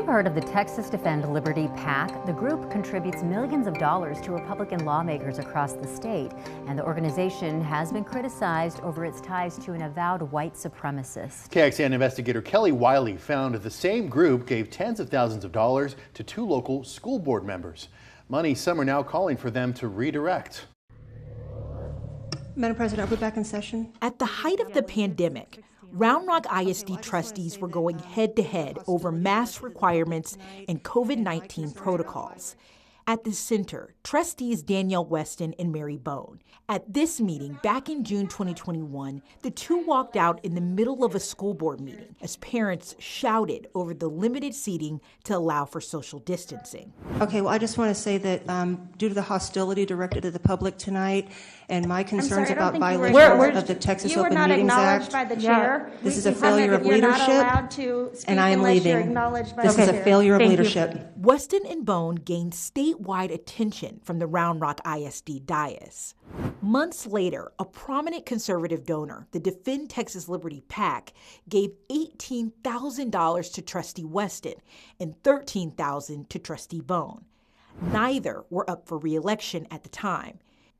part of the Texas Defend Liberty PAC. The group contributes millions of dollars to Republican lawmakers across the state, and the organization has been criticized over its ties to an avowed white supremacist. KXAN investigator Kelly Wiley found the same group gave tens of thousands of dollars to two local school board members. Money some are now calling for them to redirect. Madam President, are we back in session? At the height of the pandemic, Round Rock ISD trustees were going head-to-head over mask requirements and COVID-19 protocols. At the center, trustees Danielle Weston and Mary Bone. At this meeting, back in June 2021, the two walked out in the middle of a school board meeting as parents shouted over the limited seating to allow for social distancing. Okay, well, I just want to say that due to the hostility directed at the public tonight and my concerns about violations of the Texas Open Meetings Act, by the chair. This is a failure of leadership, and I am leaving. This is a failure of leadership. Weston and Bone gained statewide attention from the Round Rock ISD dais. Months later, a prominent conservative donor, the Defend Texas Liberty PAC, gave $18,000 to Trustee Weston and $13,000 to Trustee Bone. Neither were up for re-election at the time.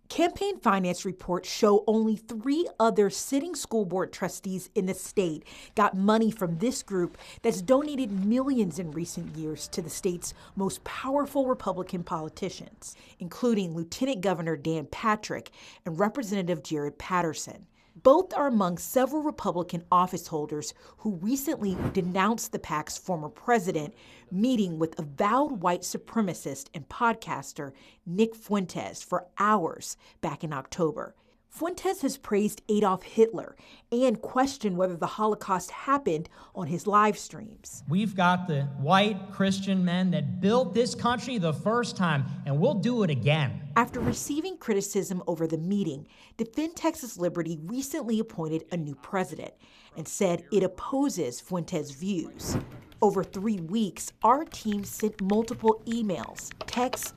Campaign finance reports show only 3 other sitting school board trustees in the state got money from this group that's donated millions in recent years to the state's most powerful Republican politicians, including Lieutenant Governor Dan Patrick and Representative Jared Patterson. Both are among several Republican office holders who recently denounced the PAC's former president, meeting with avowed white supremacist and podcaster Nick Fuentes for hours back in October. Fuentes has praised Adolf Hitler and questioned whether the Holocaust happened on his live streams. We've got the white Christian men that built this country the first time, and we'll do it again. After receiving criticism over the meeting, Defend Texas Liberty recently appointed a new president and said it opposes Fuentes' views. Over 3 weeks, our team sent multiple emails, texts,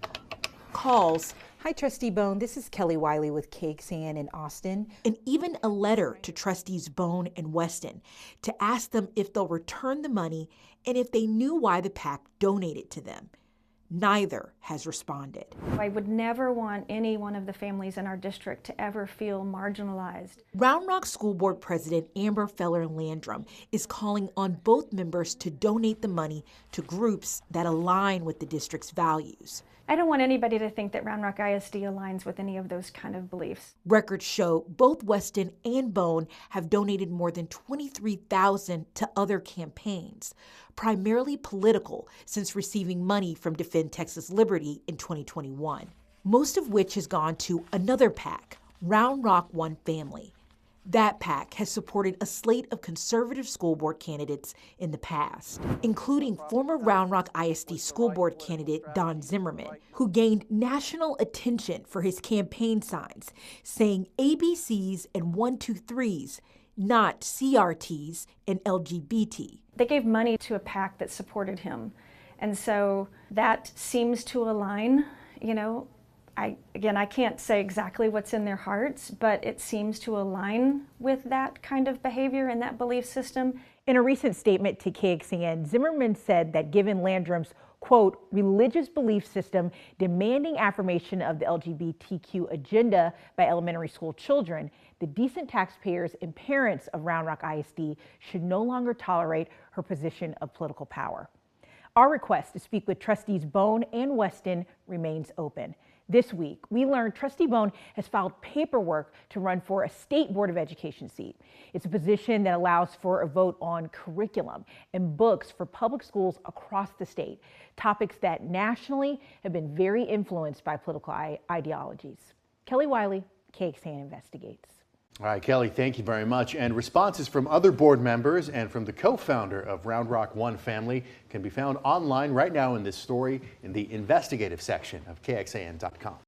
calls. Hi, Trustee Bone. This is Kelly Wiley with KXAN in Austin. And even a letter to Trustees Bone and Weston to ask them if they'll return the money and if they knew why the PAC donated to them. Neither has responded. I would never want any one of the families in our district to ever feel marginalized. Round Rock School Board President Amber Feller Landrum is calling on both members to donate the money to groups that align with the district's values. I don't want anybody to think that Round Rock ISD aligns with any of those kind of beliefs. Records show both Weston and Bone have donated more than $23,000 to other campaigns, primarily political, since receiving money from Defend Texas Liberty in 2021, most of which has gone to another PAC, Round Rock One Family. That PAC has supported a slate of conservative school board candidates in the past, including former Round Rock ISD school board candidate Don Zimmerman, who gained national attention for his campaign signs saying ABCs and 123s, not CRTs and LGBT. They gave money to a PAC that supported him. And so that seems to align, I can't say exactly what's in their hearts, but it seems to align with that kind of behavior and that belief system. In a recent statement to KXAN, Zimmerman said that given Landrum's, quote, religious belief system demanding affirmation of the LGBTQ agenda by elementary school children, the decent taxpayers and parents of Round Rock ISD should no longer tolerate her position of political power. Our request to speak with Trustees Bone and Weston remains open. This week, we learned Trustee Bone has filed paperwork to run for a state board of education seat. It's a position that allows for a vote on curriculum and books for public schools across the state, topics that nationally have been very influenced by political ideologies. Kelly Wiley, KXAN Investigates. All right, Kelly, thank you very much. And responses from other board members and from the co-founder of Round Rock One Family can be found online right now in this story in the investigative section of KXAN.com.